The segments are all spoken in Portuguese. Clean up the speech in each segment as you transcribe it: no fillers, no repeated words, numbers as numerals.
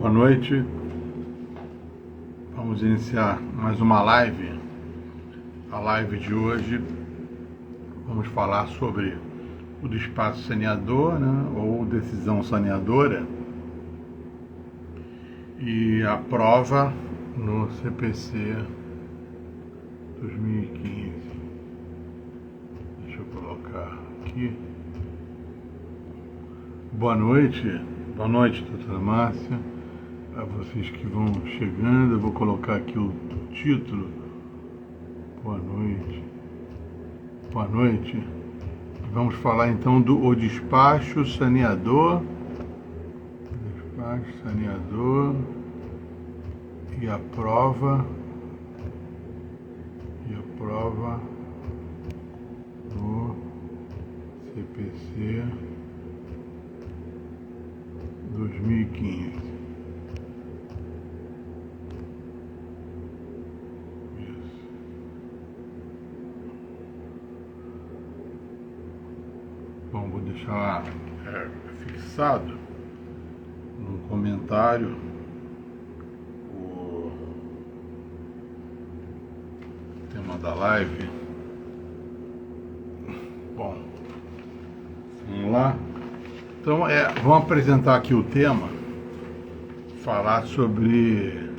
Boa noite, vamos iniciar mais uma live. A live de hoje vamos falar sobre o despacho saneador, né, ou decisão saneadora e a prova no CPC 2015. Deixa eu colocar aqui. Boa noite, doutora Márcia. Para vocês que vão chegando, eu vou colocar aqui o título. Boa noite. Vamos falar então do despacho saneador. Despacho saneador e a prova. No CPC 2015. Bom, vou deixar lá fixado no comentário o tema da live. Bom, vamos lá. Então, vamos apresentar aqui o tema, falar sobre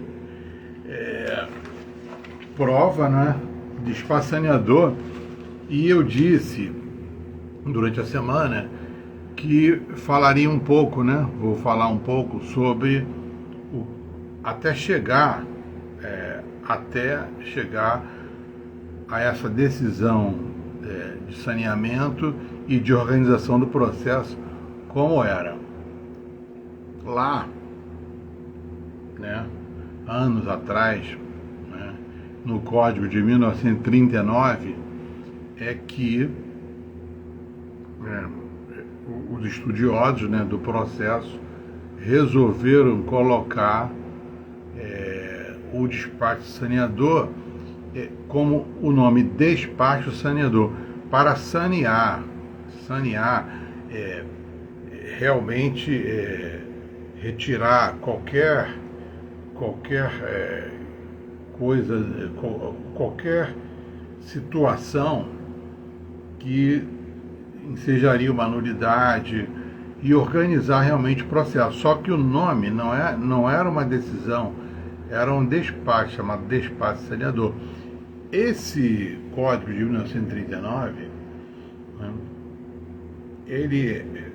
prova, né, despacho saneador. E eu disse durante a semana que falaria um pouco, né? Vou falar um pouco sobre até chegar a essa decisão de saneamento e de organização do processo, como era lá, né, anos atrás, né, no Código de 1939, é que os estudiosos, né, do processo resolveram colocar o despacho saneador como o nome despacho saneador, para sanear realmente retirar qualquer coisa, qualquer situação que ensejaria uma nulidade e organizar realmente o processo. Só que o nome não era uma decisão, era um despacho, chamado despacho saneador. Esse código de 1939, né,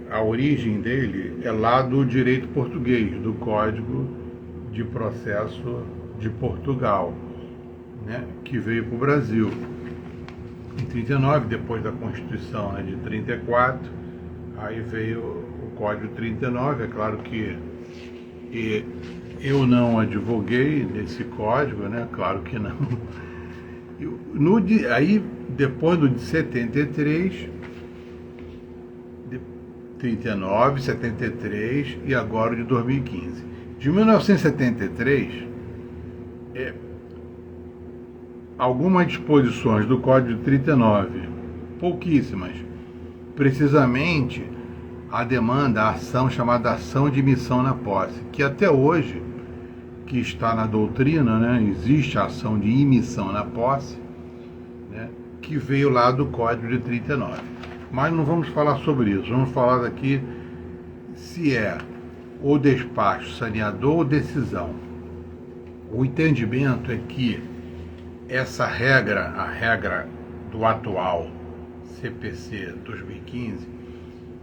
a origem dele é lá do direito português, do Código de Processo de Portugal, né, que veio para o Brasil em 39, depois da Constituição, né, de 34, aí veio o Código 39. É claro que eu não advoguei nesse código, né, claro que não. Aí, depois do de 73, 39, 73 e agora o de 2015. De 1973, algumas disposições do Código de 39, pouquíssimas, precisamente a demanda, a ação chamada ação de imissão na posse, que até hoje, que está na doutrina, né, existe a ação de imissão na posse, né, que veio lá do Código de 39. Mas não vamos falar sobre isso, vamos falar daqui se é o despacho saneador ou decisão. O entendimento é que essa regra, a regra do atual CPC 2015,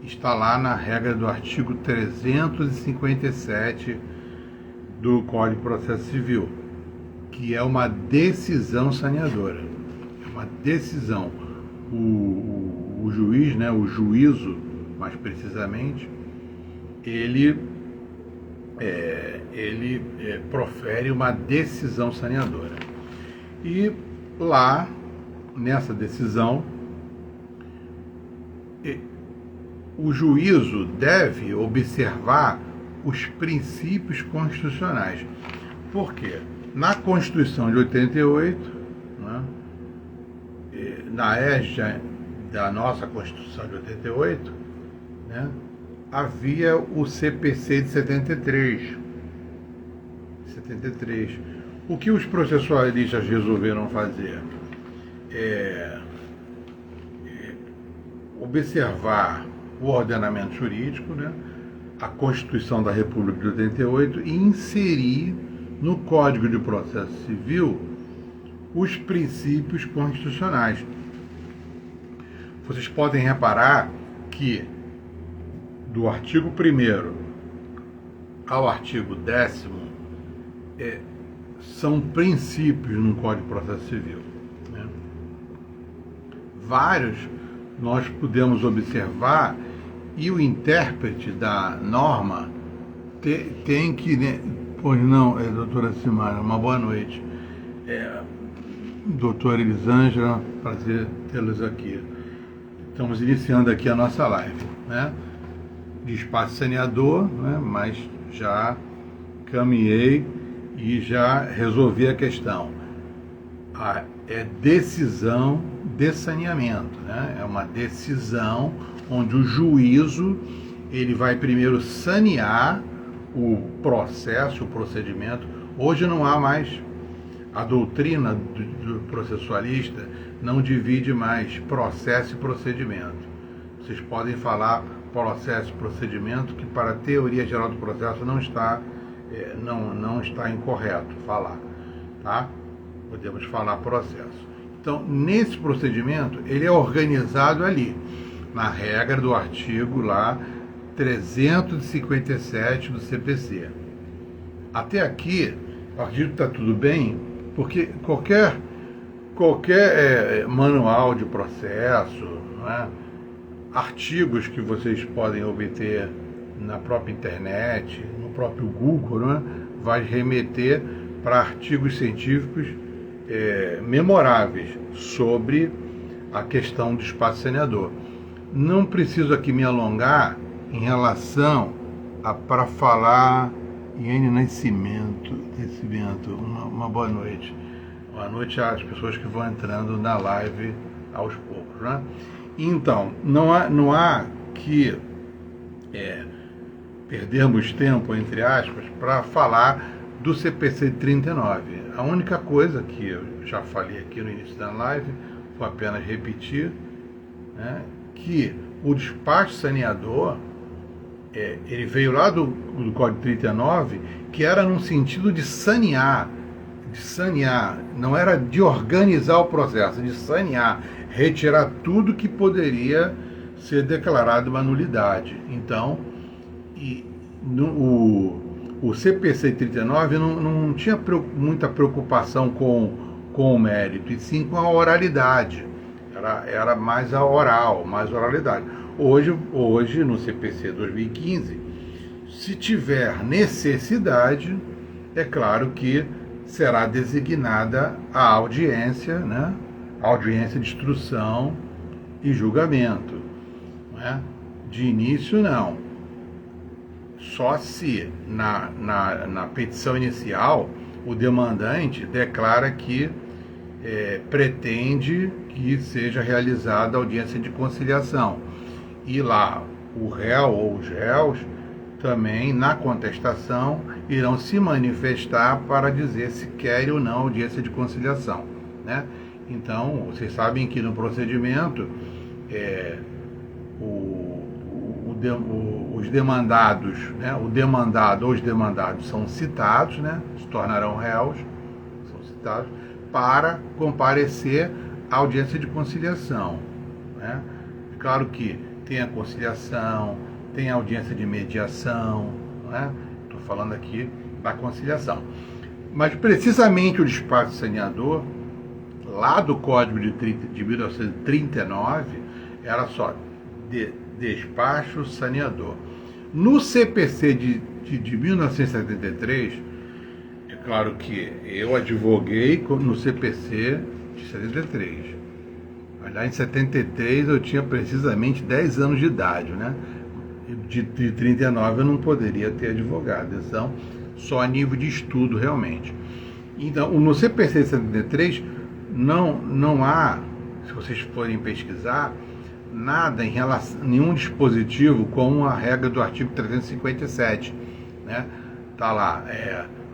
está lá na regra do artigo 357 do Código de Processo Civil, que é uma decisão saneadora. É uma decisão. O juiz, né, o juízo, mais precisamente, ele profere uma decisão saneadora. E lá, nessa decisão, o juízo deve observar os princípios constitucionais. Por quê? Na Constituição de 88, né, na égide da nossa Constituição de 88, né, havia o CPC de 73, 73. O que os processualistas resolveram fazer? Observar o ordenamento jurídico, né, a Constituição da República de 88 e inserir no Código de Processo Civil os princípios constitucionais. Vocês podem reparar que do artigo 1º ao artigo 10º são princípios no Código de Processo Civil, né? Vários nós podemos observar e o intérprete da norma tem que... Pois não, doutora Simara, uma boa noite. Doutora Elisângela, prazer tê-los aqui. Estamos iniciando aqui a nossa live, né? De espaço saneador, né? Mas já caminhei e já resolvi a questão. É decisão de saneamento, né? É uma decisão onde o juízo ele vai primeiro sanear o processo, o procedimento. Hoje não há mais, a doutrina do processualista não divide mais processo e procedimento. Vocês podem falar processo e procedimento, que para a teoria geral do processo não está incorreto falar, tá? Podemos falar processo. Então, nesse procedimento, ele é organizado ali, na regra do artigo lá 357 do CPC. Até aqui, eu acredito que está tudo bem, porque qualquer manual de processo, não é? Artigos que vocês podem obter na própria internet, no próprio Google, não é? Vai remeter para artigos científicos memoráveis sobre a questão do espaço saneador. Não preciso aqui me alongar em relação para falar em Nascimento, uma boa noite. Boa noite às pessoas que vão entrando na live aos poucos, né? Então, não há que perdermos tempo, entre aspas, para falar do CPC 39. A única coisa que eu já falei aqui no início da live, vou apenas repetir, né, que o despacho saneador, ele veio lá do Código 39, que era num sentido de sanear, não era de organizar o processo, de sanear, retirar tudo que poderia ser declarado uma nulidade. Então, o CPC 39 não tinha muita preocupação com o mérito, e sim com a oralidade. Era mais a oral, mais oralidade. Hoje, no CPC 2015, se tiver necessidade, é claro que será designada a audiência, né? Audiência de instrução e julgamento, né? De início, não. Só se na petição inicial o demandante declara que pretende que seja realizada a audiência de conciliação. E lá o réu ou os réus também, na contestação, irão se manifestar para dizer se querem ou não audiência de conciliação, né? Então, vocês sabem que no procedimento os demandados, né, o demandado ou os demandados são citados, né, se tornarão réus, são citados para comparecer à audiência de conciliação, né? Claro que tem a conciliação, tem a audiência de mediação, né? Estou falando aqui da conciliação. Mas precisamente o despacho saneador, lá do Código de 1939, era só despacho saneador. No CPC de 1973, é claro que eu advoguei no CPC de 73. Lá em 73 eu tinha precisamente 10 anos de idade, né? De 39 eu não poderia ter advogado, então só a nível de estudo realmente. Então, no CPC de 73 não há, se vocês forem pesquisar, nada em relação, nenhum dispositivo com a regra do artigo 357, né? tá lá,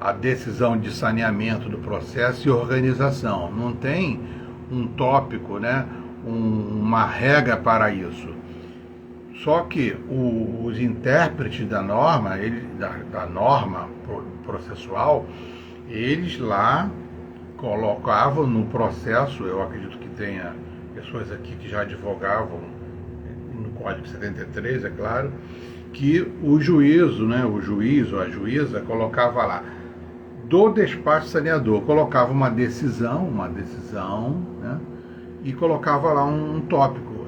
a decisão de saneamento do processo e organização. Não tem um tópico, né, uma regra para isso. Só que os intérpretes da norma, da norma processual, eles lá colocavam no processo, eu acredito que tenha pessoas aqui que já advogavam no Código 73, é claro, que o juízo, né, o juiz ou a juíza colocava lá, do despacho saneador, colocava uma decisão, né, e colocava lá um tópico,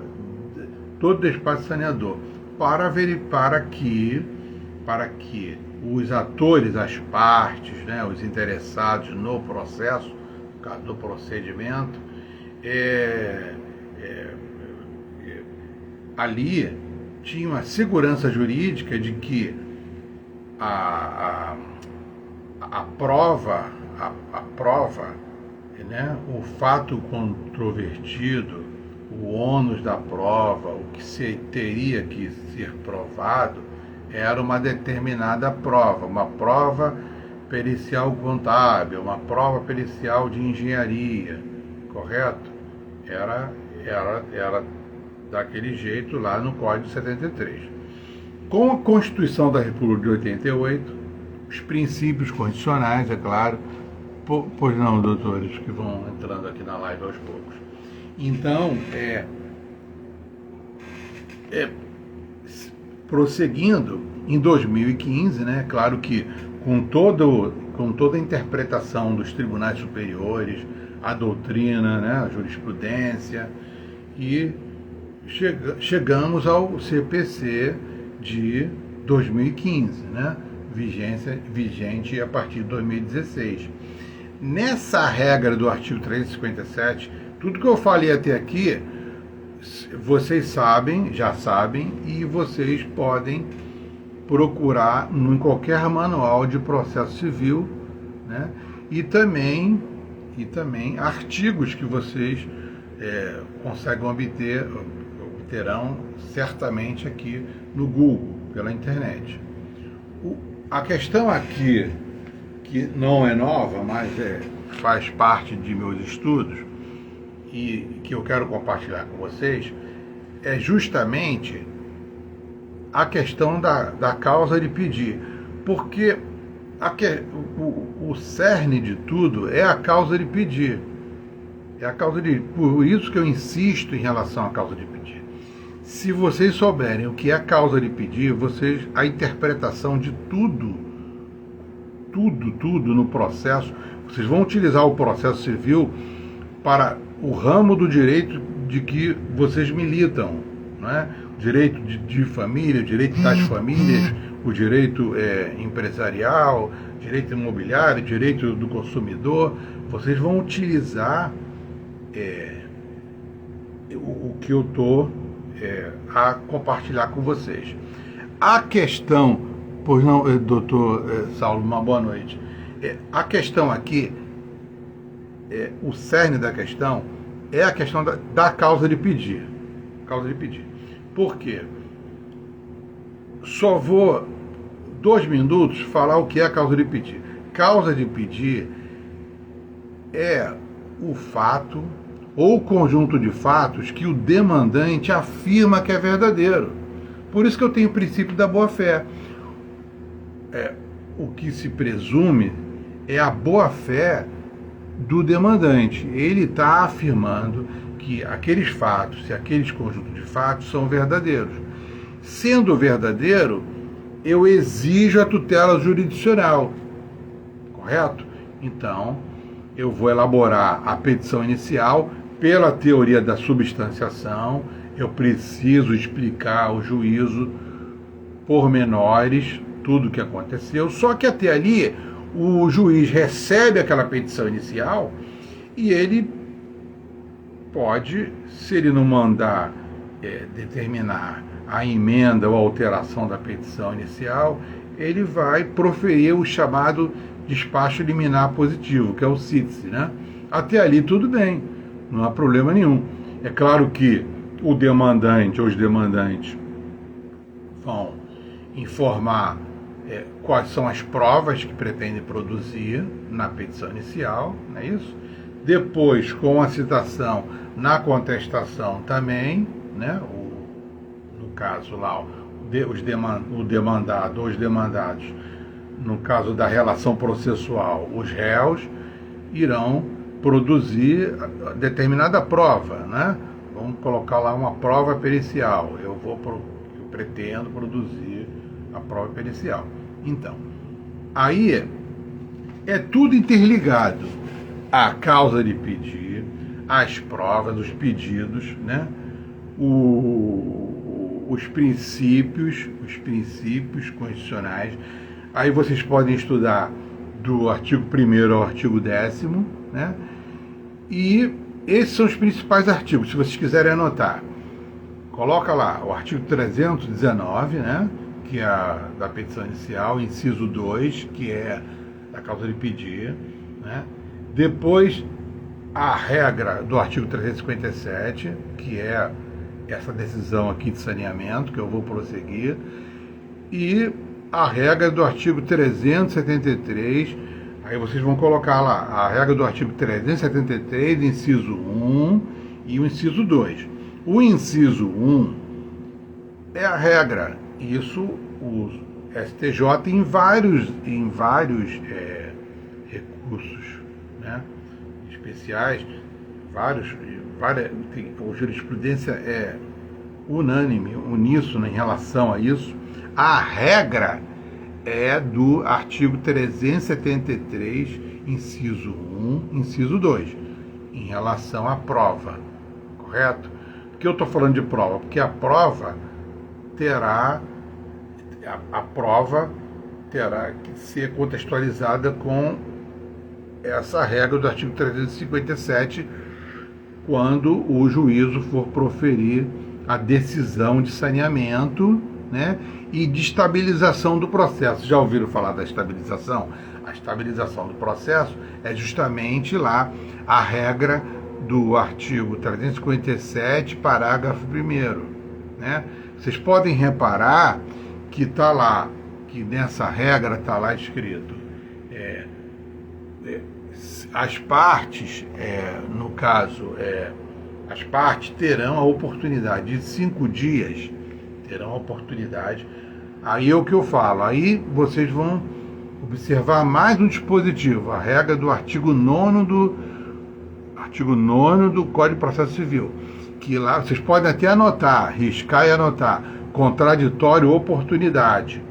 todo despacho saneador, para que os atores, as partes, né, os interessados no processo, no caso do procedimento, ali tinha uma segurança jurídica de que a prova, né, o fato controvertido, o ônus da prova, o que teria que ser provado, era uma determinada prova, uma prova pericial contábil, uma prova pericial de engenharia, correto? Era daquele jeito lá no Código 73. Com a Constituição da República de 88, os princípios constitucionais, é claro, pois não, doutores, que vão entrando aqui na live aos poucos. Então, prosseguindo, em 2015, né, claro que com toda a interpretação dos tribunais superiores, a doutrina, né, a jurisprudência, e chegamos ao CPC de 2015, né, vigente a partir de 2016. Nessa regra do artigo 357, tudo que eu falei até aqui, vocês sabem, já sabem, e vocês podem procurar em qualquer manual de processo civil, né? E também artigos que vocês conseguem obterão certamente aqui no Google, pela internet. A questão aqui, que não é nova, mas faz parte de meus estudos, e que eu quero compartilhar com vocês, é justamente a questão da causa de pedir. Porque o cerne de tudo é a causa de pedir. Por isso que eu insisto em relação à causa de pedir. Se vocês souberem o que é a causa de pedir, a interpretação de tudo no processo, vocês vão utilizar o processo civil para o ramo do direito de que vocês militam, não é? O direito de família, o direito das famílias, o direito empresarial, direito imobiliário, direito do consumidor. Vocês vão utilizar o que eu estou a compartilhar com vocês. A questão, pois não, doutor Saulo, uma boa noite. A questão aqui, o cerne da questão é a questão da causa de pedir. Por quê? Só vou 2 minutos falar o que é a causa de pedir. Causa de pedir é o fato ou conjunto de fatos que o demandante afirma que é verdadeiro. Por isso que eu tenho o princípio da boa-fé. O que se presume é a boa-fé do demandante. Ele está afirmando que aqueles fatos e aqueles conjuntos de fatos são verdadeiros. Sendo verdadeiro, eu exijo a tutela jurisdicional, correto? Então, eu vou elaborar a petição inicial pela teoria da substanciação. Eu preciso explicar ao juízo pormenores, tudo o que aconteceu, só que até ali o juiz recebe aquela petição inicial e ele pode, se ele não mandar determinar a emenda ou a alteração da petição inicial, ele vai proferir o chamado despacho liminar positivo, que é o CITSE, né? Até ali tudo bem, não há problema nenhum. É claro que o demandante ou os demandantes vão informar quais são as provas que pretende produzir na petição inicial, não é isso? Depois, com a citação na contestação também, né? No caso lá, o demandado ou os demandados, no caso da relação processual, os réus irão produzir determinada prova, né? Vamos colocar lá uma prova pericial. Eu pretendo produzir a prova pericial. Então, aí é tudo interligado. A causa de pedir, as provas, os pedidos, né? Os princípios constitucionais. Aí vocês podem estudar do artigo 1º ao artigo 10º, né? E esses são os principais artigos, se vocês quiserem anotar. Coloca lá o artigo 319, né? Que é da petição inicial, inciso 2, que é da causa de pedir, né? Depois, a regra do artigo 357, que é essa decisão aqui de saneamento, que eu vou prosseguir, e a regra do artigo 373, aí vocês vão colocar lá a regra do artigo 373, inciso 1 e o inciso 2. O inciso 1 é a regra, isso o STJ em vários recursos, né, especiais, a jurisprudência é unânime, uníssona em relação a isso. A regra é do artigo 373, inciso 1, inciso 2, em relação à prova, correto? Por que eu estou falando de prova? Porque a prova terá que ser contextualizada com essa regra do artigo 357, quando o juízo for proferir a decisão de saneamento, né, e de estabilização do processo. Já ouviram falar da estabilização? A estabilização do processo é justamente lá a regra do artigo 357, parágrafo 1º, né? Vocês podem reparar que está lá, que nessa regra está lá escrito, as partes, no caso, as partes terão a oportunidade de 5 dias, terão a oportunidade. Aí é o que eu falo, aí vocês vão observar mais um dispositivo, a regra do artigo 9º do Código de Processo Civil, que lá vocês podem até anotar, riscar e anotar, contraditório oportunidade.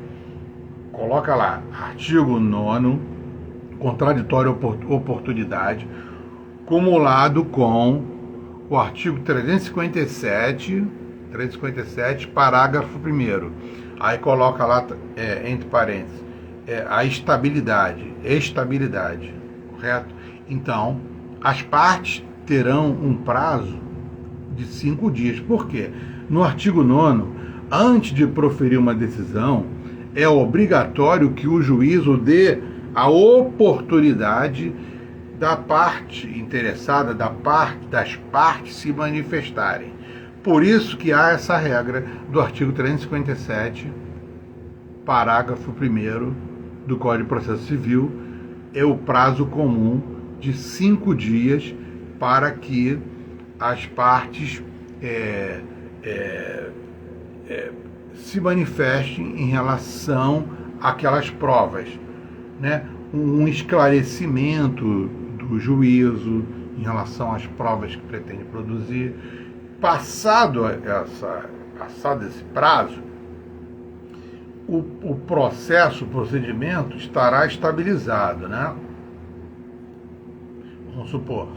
Coloca lá, artigo 9º, contraditório oportunidade, cumulado com o artigo 357, parágrafo 1º. Aí coloca lá, entre parênteses, a estabilidade, correto? Então, as partes terão um prazo de 5 dias. Por quê? No artigo 9º, antes de proferir uma decisão, é obrigatório que o juízo dê a oportunidade da parte interessada, das partes se manifestarem. Por isso que há essa regra do artigo 357, parágrafo 1º do Código de Processo Civil, é o prazo comum de 5 dias para que as partes se manifestem em relação àquelas provas, né? Um esclarecimento do juízo em relação às provas que pretende produzir. Passado esse prazo, o processo, o procedimento estará estabilizado, né? Vamos supor,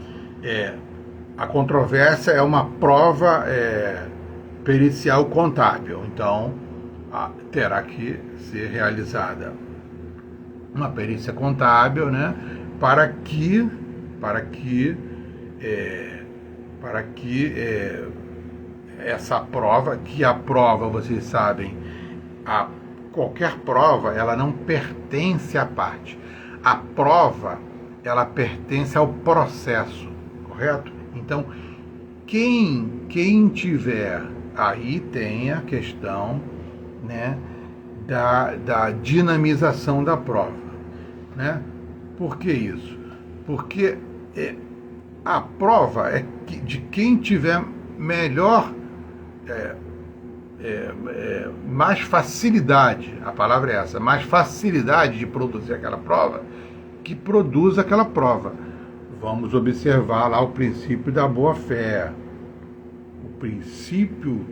a controvérsia é uma prova pericial contábil, então terá que ser realizada uma perícia contábil, né, para que essa prova, que a prova, vocês sabem, qualquer prova, ela não pertence à parte. A prova, ela pertence ao processo, correto? Então, quem tiver, aí tem a questão, né, da dinamização da prova, né? Por que isso? Porque a prova é de quem tiver melhor, mais facilidade, a palavra é essa, mais facilidade de produzir aquela prova, que produz aquela prova. Vamos observar lá o princípio da boa-fé. O princípio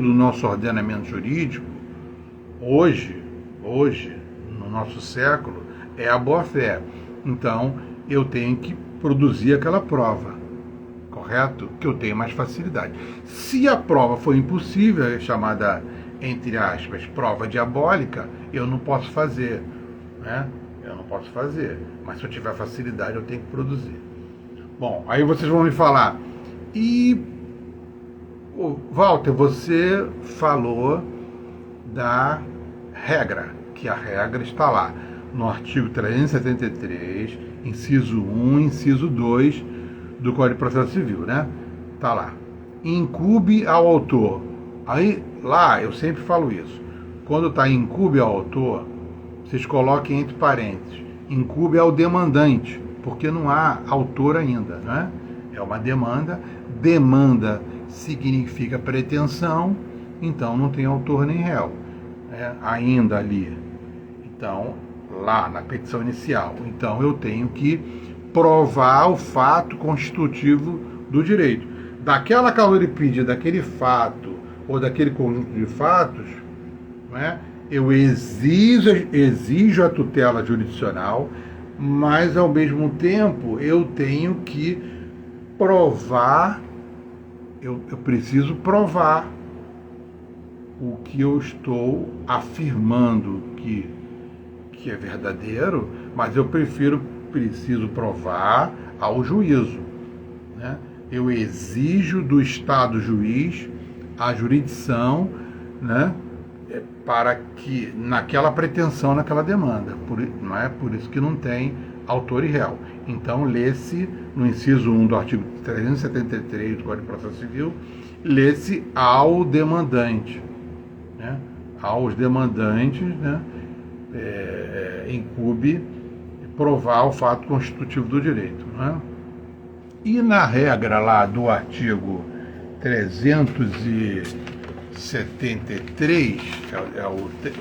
do nosso ordenamento jurídico, hoje, no nosso século, é a boa-fé. Então, eu tenho que produzir aquela prova, correto? Que eu tenho mais facilidade. Se a prova for impossível, é chamada, entre aspas, prova diabólica, eu não posso fazer, né? Eu não posso fazer. Mas se eu tiver facilidade, eu tenho que produzir. Bom, aí vocês vão me falar, e Walter, você falou da regra, que a regra está lá no artigo 373, inciso 1, inciso 2 do Código de Processo Civil, né? Tá lá. Incube ao autor. Aí, lá, eu sempre falo isso. Quando está incube ao autor, vocês coloquem entre parênteses. Incube ao demandante, porque não há autor ainda, né? É uma demanda. Demanda significa pretensão, então não tem autor nem réu, né? Ainda ali. Então, lá na petição inicial. Então, eu tenho que provar o fato constitutivo do direito. Daquela caloripídia, daquele fato ou daquele conjunto de fatos, né, eu exijo a tutela jurisdicional, mas, ao mesmo tempo, eu tenho que provar, eu preciso provar o que eu estou afirmando que é verdadeiro, mas eu preciso provar ao juízo, né? Eu exijo do Estado juiz a jurisdição, né, para que, naquela pretensão, naquela demanda, não é por isso que não tem autor e réu. Então, lê-se no inciso 1 do artigo 373 do Código de Processo Civil, lê-se ao demandante, né? Aos demandantes, né? Incube provar o fato constitutivo do direito, né? E na regra lá do artigo 373,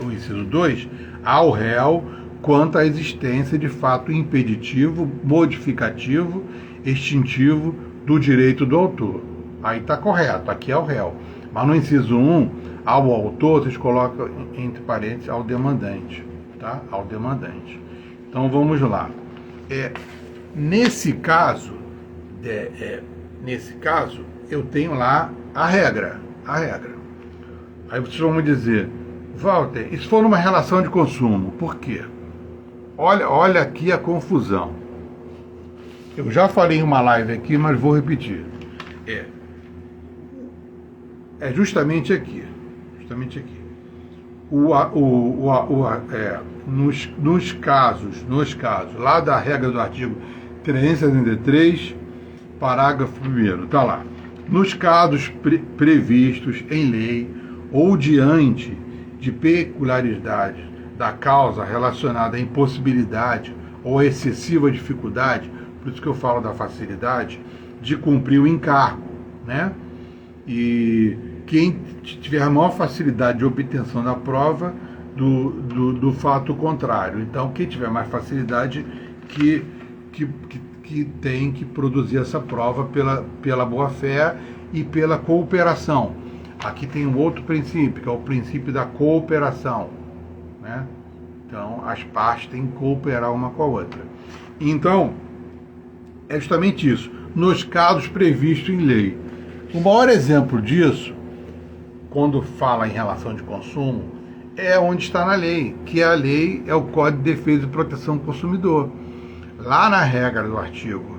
o inciso 2, ao réu quanto à existência de fato impeditivo, modificativo, extintivo do direito do autor. Aí está correto, aqui é o réu. Mas no inciso 1, ao autor, vocês colocam entre parênteses ao demandante, tá? Ao demandante. Então vamos lá. Nesse caso, eu tenho lá a regra. Aí vocês vão me dizer, Walter, isso for numa relação de consumo, por quê? Olha aqui a confusão. Eu já falei em uma live aqui, mas vou repetir. É justamente aqui. Nos casos, lá da regra do artigo 373, parágrafo 1º, está lá. Nos casos previstos em lei ou diante de peculiaridades da causa relacionada à impossibilidade ou excessiva dificuldade, por isso que eu falo da facilidade, de cumprir o encargo, né? E quem tiver a maior facilidade de obtenção da prova do fato contrário. Então, quem tiver mais facilidade que tem que produzir essa prova pela boa-fé e pela cooperação. Aqui tem um outro princípio, que é o princípio da cooperação, né? Então, as partes têm que cooperar uma com a outra. Então, é justamente isso. Nos casos previstos em lei. O maior exemplo disso, quando fala em relação de consumo, é onde está na lei, que a lei é o Código de Defesa e Proteção do Consumidor. Lá na regra do artigo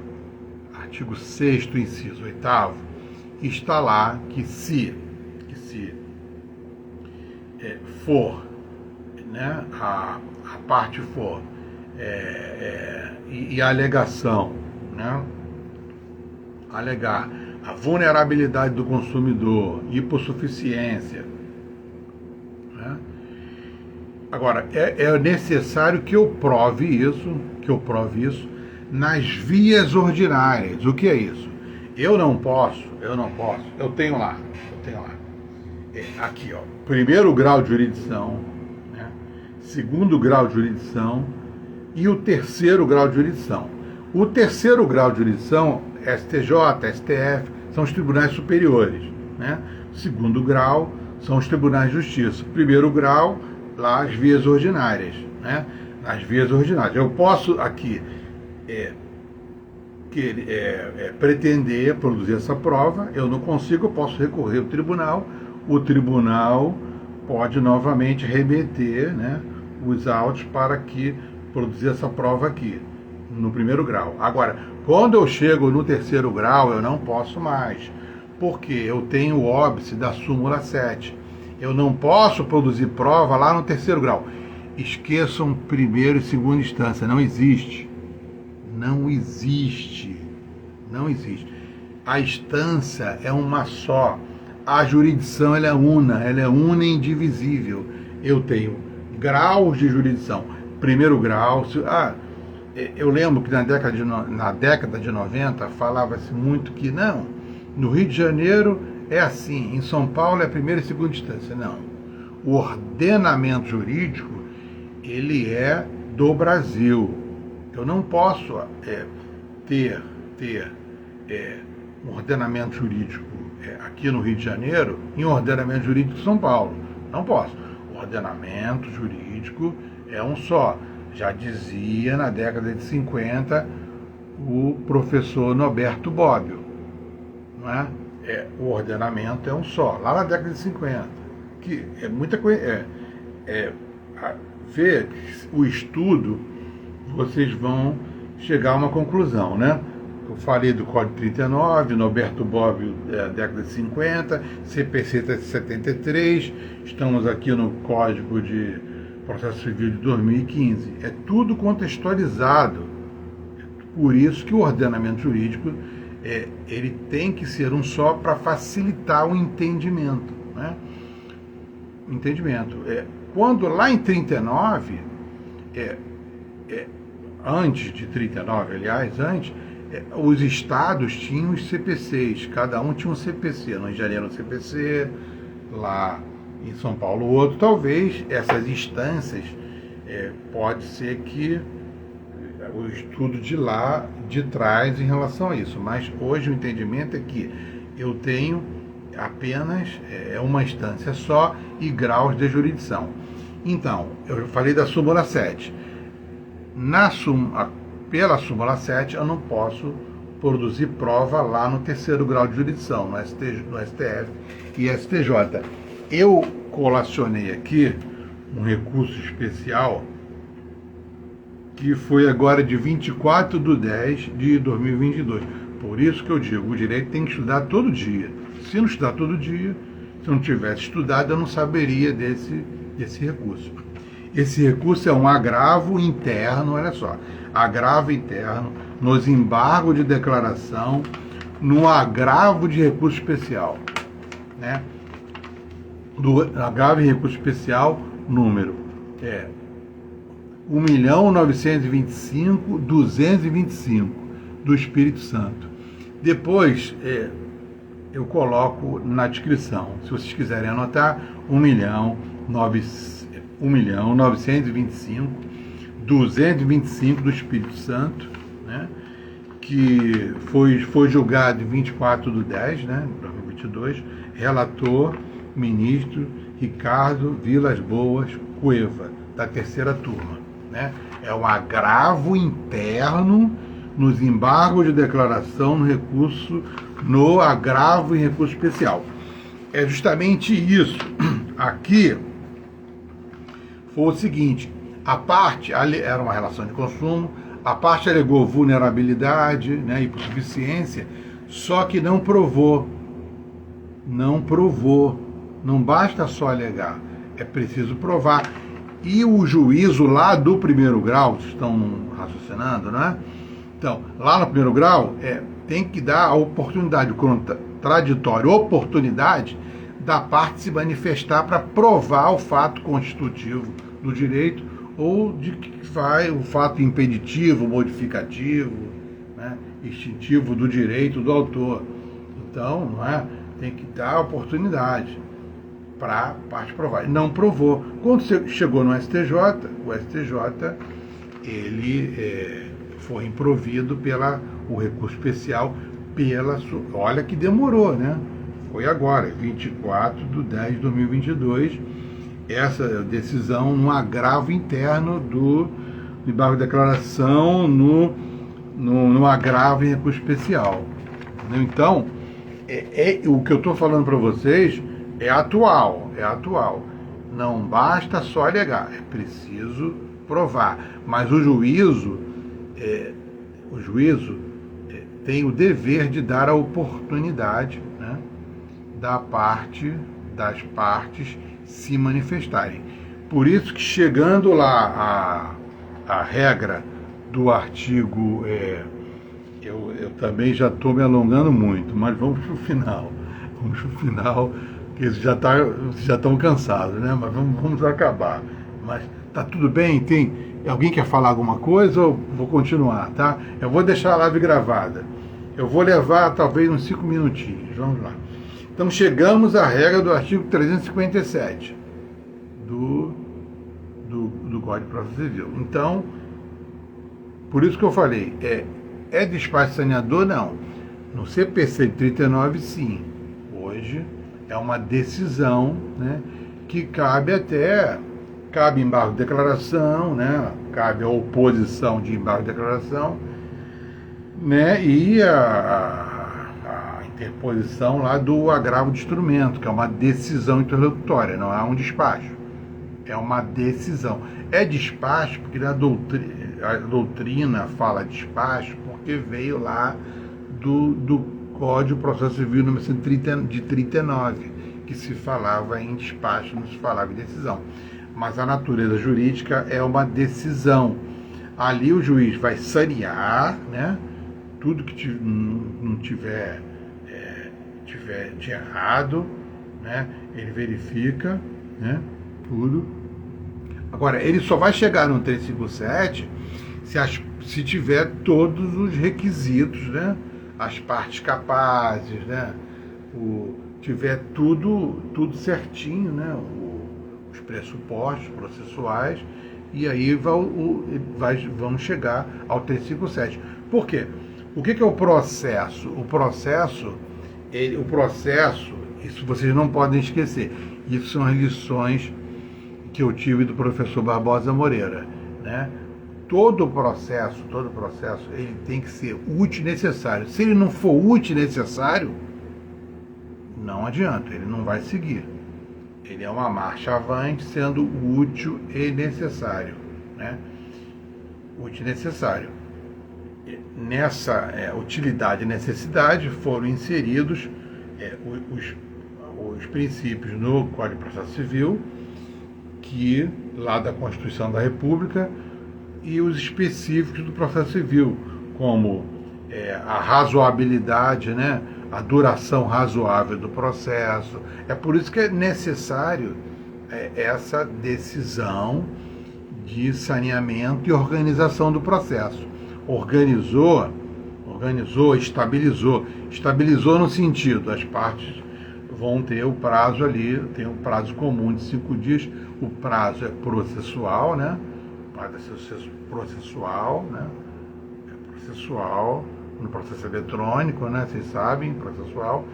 6º, inciso 8º, está lá que se for, né, a parte for e a alegação, né, alegar a vulnerabilidade do consumidor, hipossuficiência, né, Agora, é necessário que eu prove isso, nas vias ordinárias. O que é isso? Eu tenho lá. Aqui, ó, primeiro grau de jurisdição, né? Segundo grau de jurisdição e o terceiro grau de jurisdição. O terceiro grau de jurisdição, STJ, STF, são os tribunais superiores, né? O segundo grau são os tribunais de justiça. O primeiro grau, lá as vias ordinárias, né? As vias ordinárias. Eu posso aqui pretender produzir essa prova, eu não consigo, eu posso recorrer ao tribunal, o tribunal pode novamente remeter, né, os autos para que produzir essa prova aqui, no primeiro grau. Agora, quando eu chego no terceiro grau, eu não posso mais, porque eu tenho o óbice da súmula 7. Eu não posso produzir prova lá no terceiro grau. Esqueçam primeiro e segunda instância, não existe. Não existe. Não existe. A instância é uma só. A jurisdição ela é una e indivisível. Eu tenho graus de jurisdição. Primeiro grau. Eu lembro que na década de 90 falava-se muito que não, no Rio de Janeiro é assim, em São Paulo é primeira e segunda instância. Não. O ordenamento jurídico, ele é do Brasil. Eu não posso ter um ordenamento jurídico aqui no Rio de Janeiro em ordenamento jurídico de São Paulo. Não posso. O ordenamento jurídico é um só. Já dizia na década de 50 o professor Norberto Bobbio, não é? O ordenamento é um só, lá na década de 50. Que é muita coisa. Ver o estudo, vocês vão chegar a uma conclusão, né? Eu falei do Código 39, Norberto Bobbio, década de 50, CPC de 73, estamos aqui no Código de Processo Civil de 2015. É tudo contextualizado. Por isso que o ordenamento jurídico ele tem que ser um só para facilitar o entendimento, né? Entendimento. Quando lá em 39, antes de 39, aliás, os estados tinham os CPCs, cada um tinha um CPC, no Rio de Janeiro um CPC, lá em São Paulo outro. Talvez essas instâncias, pode ser que o estudo de lá, de trás, em relação a isso, mas hoje o entendimento é que eu tenho apenas uma instância só e graus de jurisdição. Então, eu falei da súmula 7. Pela súmula 7, eu não posso produzir prova lá no terceiro grau de jurisdição, no STF e STJ. Eu colacionei aqui um recurso especial que foi agora de 24/10/2022. Por isso que eu digo, o direito tem que estudar todo dia. Se não estudar todo dia, se eu não tivesse estudado, eu não saberia desse recurso. Esse recurso é um agravo interno, olha só, agravo interno nos embargos de declaração, no agravo de recurso especial, né? Do agravo em recurso especial, número 1.925.225 do Espírito Santo. Depois eu coloco na descrição, se vocês quiserem anotar, 1.925.225 do Espírito Santo, né? Que foi julgado em 24/10, né, 2022, relator, ministro Ricardo Vilas Boas Cueva, da terceira turma, né? É um agravo interno nos embargos de declaração no agravo em recurso especial. É justamente isso. Aqui foi o seguinte: a parte era uma relação de consumo, a parte alegou vulnerabilidade, né, hipossuficiência, só que não provou. Não basta só alegar, é preciso provar. E o juízo lá do primeiro grau, vocês estão raciocinando, né? Então, lá no primeiro grau, tem que dar a oportunidade, o contraditório, oportunidade da parte se manifestar para provar o fato constitutivo do direito ou de que vai o fato impeditivo, modificativo, né, extintivo do direito do autor. Então, não é? Tem que dar oportunidade para a parte provar. Não provou. Quando chegou no STJ, o STJ ele foi improvido o recurso especial olha que demorou, né? Foi agora, 24/10/2022, essa decisão no agravo interno do embargo de declaração no agravo em recurso especial. Então, o que eu estou falando para vocês é atual. Não basta só alegar, é preciso provar. Mas o juízo tem o dever de dar a oportunidade, né, das partes se manifestarem. Por isso que chegando lá a regra do artigo, eu também já estou me alongando muito, mas vamos para o final, porque já estão cansados, né? Mas vamos acabar. Mas tá tudo bem? Alguém quer falar alguma coisa ou vou continuar, tá? Eu vou deixar a live gravada. Eu vou levar talvez uns 5 minutinhos. Vamos lá. Então chegamos à regra do artigo 357 do Código de Processo Civil. Então, por isso que eu falei, é despacho saneador? Não. No CPC de 39, sim. Hoje é uma decisão, né, que cabe embargo de declaração, né, cabe a oposição de embargo de declaração, né, e a interposição lá do agravo de instrumento, que é uma decisão interlocutória, não é um despacho. É uma decisão. É despacho porque a doutrina fala despacho porque veio lá do Código de Processo Civil número 130, de 39, que se falava em despacho, não se falava em decisão. Mas a natureza jurídica é uma decisão. Ali o juiz vai sanear, né, tudo que não tiver de errado, né, ele verifica, né, tudo. Agora, ele só vai chegar no 357 se tiver todos os requisitos, né, as partes capazes, né, tiver tudo certinho, né, os pressupostos processuais, e aí vamos chegar ao 357. Por quê? O que é o processo? O processo, isso vocês não podem esquecer, isso são as lições que eu tive do professor Barbosa Moreira, né? Todo processo, ele tem que ser útil e necessário. Se ele não for útil e necessário, não adianta, ele não vai seguir. Ele é uma marcha avante, sendo útil e necessário, né? Útil e necessário. Nessa utilidade e necessidade foram inseridos os princípios no Código de Processo Civil, que lá da Constituição da República, e os específicos do processo civil, como a razoabilidade, né, a duração razoável do processo. É por isso que é necessário essa decisão de saneamento e organização do processo. Organizou, estabilizou. Estabilizou no sentido, as partes vão ter o prazo ali, tem um prazo comum de 5 dias, o prazo é processual, né? Processual, né? Processual, no processo eletrônico, né? Vocês sabem, processual,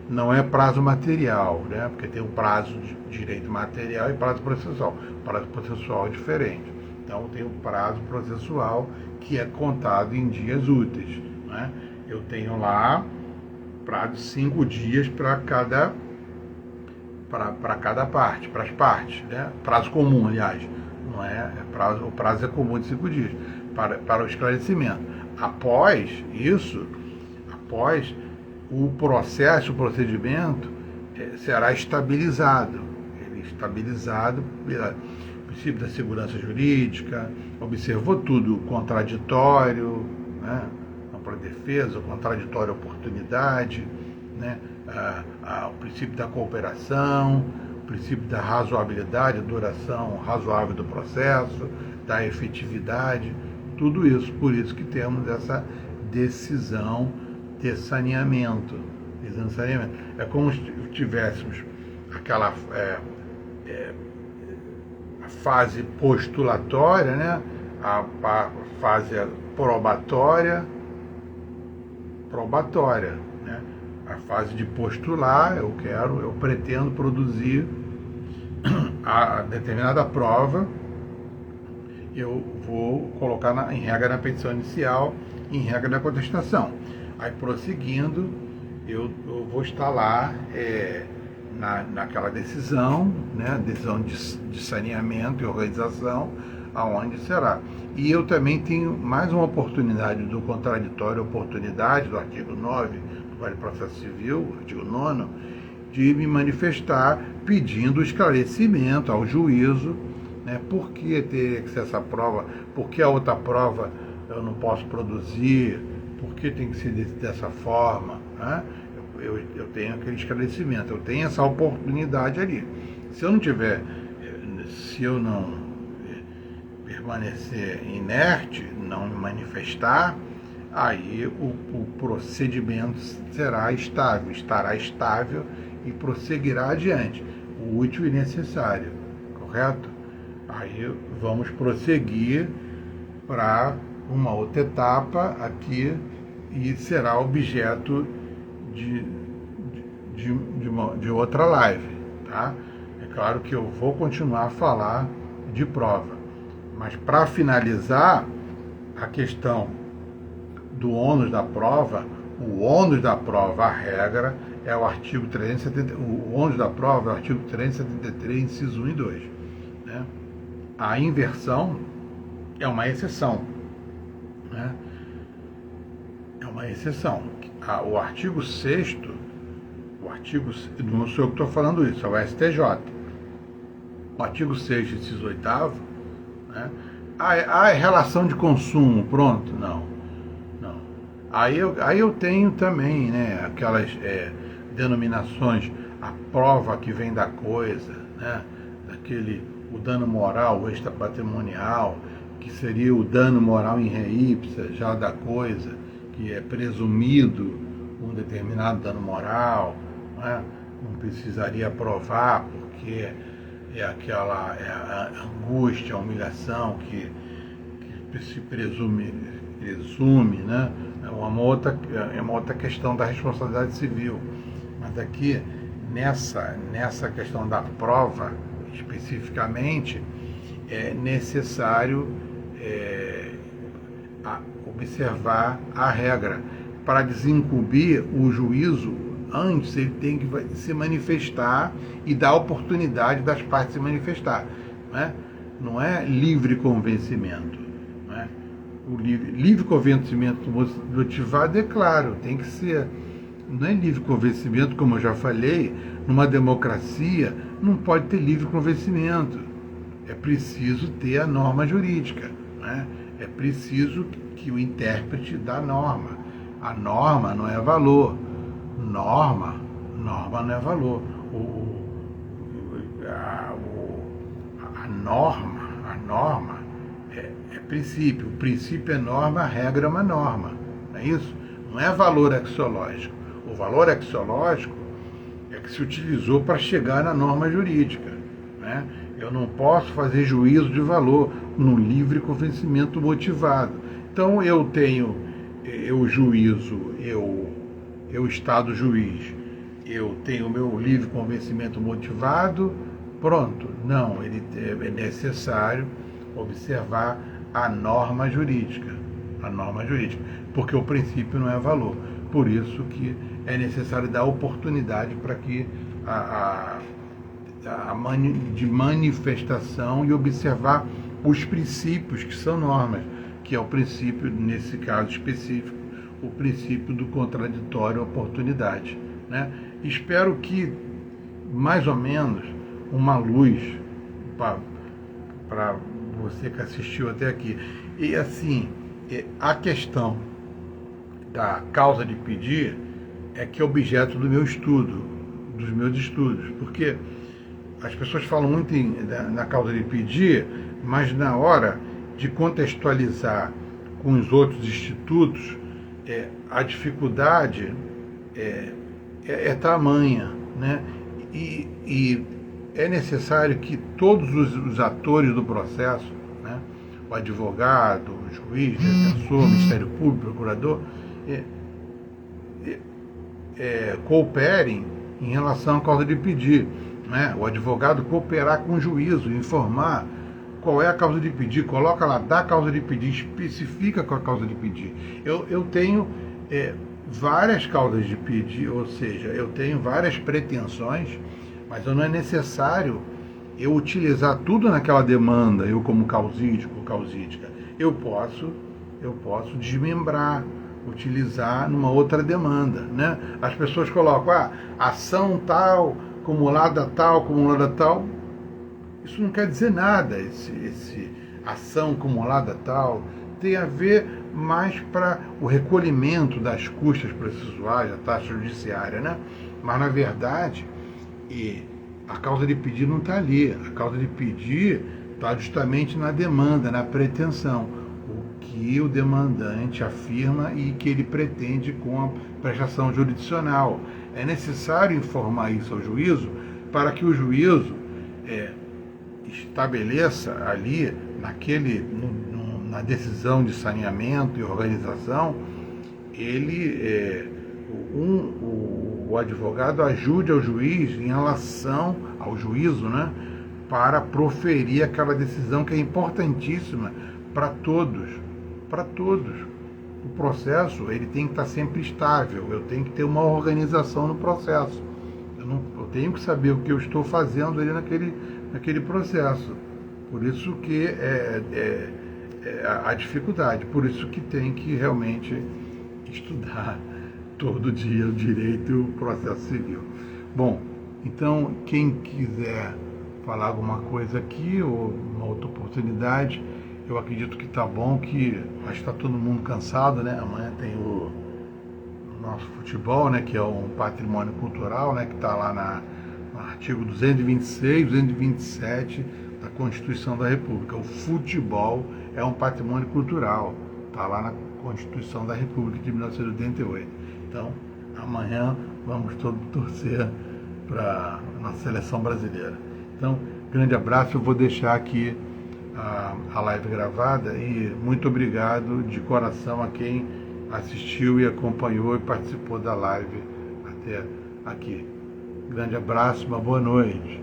não é prazo material, né? Porque tem o prazo de direito material e prazo processual. Prazo processual é diferente. Então tem o prazo processual que é contado em dias úteis, né? Eu tenho lá prazo de 5 dias para cada parte, para as partes, né? Prazo comum, aliás, não é prazo, o prazo é comum de 5 dias para o esclarecimento. Após isso, o processo, o procedimento será estabilizado. Ele é estabilizado pelo princípio da segurança jurídica, observou tudo, contraditório, né? Para defesa, contraditório, oportunidade, né? O princípio da cooperação, o princípio da razoabilidade, duração razoável do processo, da efetividade, tudo isso. Por isso que temos essa decisão de saneamento. É como se tivéssemos aquela a fase postulatória, né? a fase probatória, né? A fase de postular, eu pretendo produzir a determinada prova, eu vou colocar em regra na petição inicial, em regra na contestação. Aí, prosseguindo, eu vou estar lá naquela decisão, né, decisão de saneamento e organização, aonde será. E eu também tenho mais uma oportunidade do contraditório, oportunidade do artigo 9 do Código de Processo Civil, artigo 9º, de me manifestar pedindo esclarecimento ao juízo, né, por que ter que ser essa prova, por que a outra prova eu não posso produzir, por que tem que ser dessa forma, né? Eu tenho aquele esclarecimento, eu tenho essa oportunidade ali. Se eu não permanecer inerte, não me manifestar, aí o procedimento estará estável e prosseguirá adiante, o útil e necessário, correto? Aí vamos prosseguir para uma outra etapa aqui e será objeto de outra live, tá? É claro que eu vou continuar a falar de prova, mas para finalizar a questão do ônus da prova, o ônus da prova, a regra, é o artigo 370, o ônus da prova é o artigo 373, inciso 1 e 2, né? A inversão é uma exceção, né? É uma exceção. O artigo 6º, não sou eu que estou falando isso, é o STJ. O artigo 6º, inciso 8º, né? Relação de consumo, pronto, não. Aí eu tenho também, né, aquelas denominações, a prova que vem da coisa, né, o dano moral, o extrapatrimonial, que seria o dano moral em re ipsa, já da coisa, que é presumido um determinado dano moral, né? Não precisaria provar, porque é a angústia, a humilhação que se presume, né? É uma outra questão da responsabilidade civil. Mas aqui, nessa questão da prova, especificamente, é necessário observar a regra. Para desincumbir o juízo, antes ele tem que se manifestar e dar oportunidade das partes se manifestar, né? Não é livre convencimento, né? O livre convencimento motivado, é claro, tem que ser. Não é livre convencimento, como eu já falei, numa democracia não pode ter livre convencimento. É preciso ter a norma jurídica, né? É preciso que o intérprete da norma. A norma não é valor. Norma não é valor. A norma é princípio. O princípio é norma, a regra é uma norma. Não é isso? Não é valor axiológico. O valor axiológico é que se utilizou para chegar na norma jurídica, né? Eu não posso fazer juízo de valor no livre convencimento motivado. Então eu juízo, eu Estado juiz, eu tenho o meu livre convencimento motivado, pronto. Não, é necessário observar a norma jurídica, porque o princípio não é valor. Por isso que é necessário dar oportunidade para que de manifestação e observar os princípios que são normas, que é o princípio, nesse caso específico, o princípio do contraditório oportunidade, né? Espero que, mais ou menos, uma luz para você que assistiu até aqui. E assim, a questão da causa de pedir é que é objeto do meu estudo, dos meus estudos, porque as pessoas falam muito na causa de pedir, mas na hora de contextualizar com os outros institutos, a dificuldade é tamanha, né? E é necessário que todos os atores do processo, né? O advogado, o juiz, o defensor, o Ministério Público, o procurador, cooperem em relação à causa de pedir, né? O advogado cooperar com o juízo, informar qual é a causa de pedir, coloca lá, dá a causa de pedir, especifica com a causa de pedir. Eu tenho várias causas de pedir, ou seja, eu tenho várias pretensões, mas não é necessário eu utilizar tudo naquela demanda, eu como causídico ou causídica. Eu posso desmembrar, utilizar numa outra demanda, né? As pessoas colocam, ação tal, acumulada tal. Isso não quer dizer nada, esse ação acumulada tal. Tem a ver mais para o recolhimento das custas processuais, a taxa judiciária, né? Mas, na verdade, a causa de pedir não está ali. A causa de pedir está justamente na demanda, na pretensão. O que o demandante afirma e que ele pretende com a prestação jurisdicional. É necessário informar isso ao juízo para que o juízo estabeleça ali, na decisão de saneamento e organização, o advogado ajude ao juiz em relação ao juízo, né, para proferir aquela decisão que é importantíssima para todos. O processo ele tem que estar sempre estável, eu tenho que ter uma organização no processo. Eu tenho que saber o que eu estou fazendo ali naquele processo. Por isso que a dificuldade, por isso que tem que realmente estudar todo dia o direito e o processo civil. Bom, então quem quiser falar alguma coisa aqui ou uma outra oportunidade, eu acredito que está bom, que acho que está todo mundo cansado, né? Amanhã tem o nosso futebol, né, que é um patrimônio cultural, né, que está lá no artigo 226, 227 da Constituição da República. O futebol é um patrimônio cultural, está lá na Constituição da República de 1988. Então, amanhã vamos todos torcer para a nossa seleção brasileira. Então, grande abraço, eu vou deixar aqui a live gravada e muito obrigado de coração a quem assistiu e acompanhou e participou da live até aqui. Grande abraço, uma boa noite.